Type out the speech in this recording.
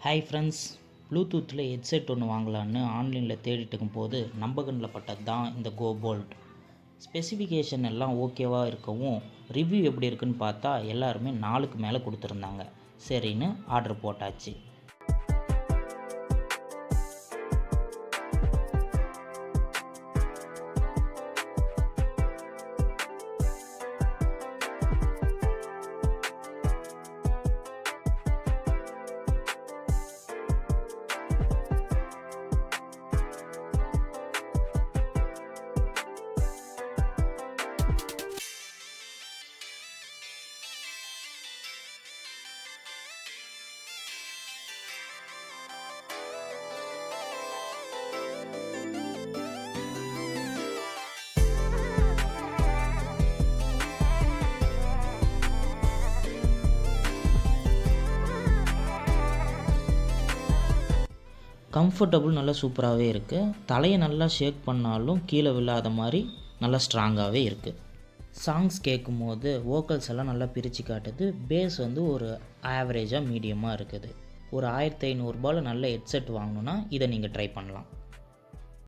Hi friends, ப்ளூடூத்தில் headset ஒன்று வாங்கலான்னு ஆன்லைனில் தேடிட்டு இருக்கும்போது நம்ம கண்ணில் பட்டது தான் இந்த கோ போல்ட். ஸ்பெசிஃபிகேஷன் எல்லாம் ஓகேவாக இருக்கவும் ரிவ்யூ எப்படி இருக்குன்னு பார்த்தா எல்லாருமே 4க்கு மேலே கொடுத்துருந்தாங்க. சரின்னு ஆர்டர் போட்டாச்சு. கம்ஃபர்டபுள் நல்லா சூப்பராகவே இருக்குது. தலையை நல்லா ஷேக் பண்ணாலும் கீழே விழாத மாதிரி நல்லா ஸ்ட்ராங்காகவே இருக்குது. சாங்ஸ் கேட்கும்போது வோக்கல்ஸ் எல்லாம் நல்லா பிரித்து காட்டுது. பேஸ் ஒரு ஆவரேஜாக மீடியமாக இருக்குது. ஒரு 1500 ரூபாயில் நல்ல ஹெட்செட் வாங்கணுன்னா இதை நீங்கள் ட்ரை பண்ணலாம்.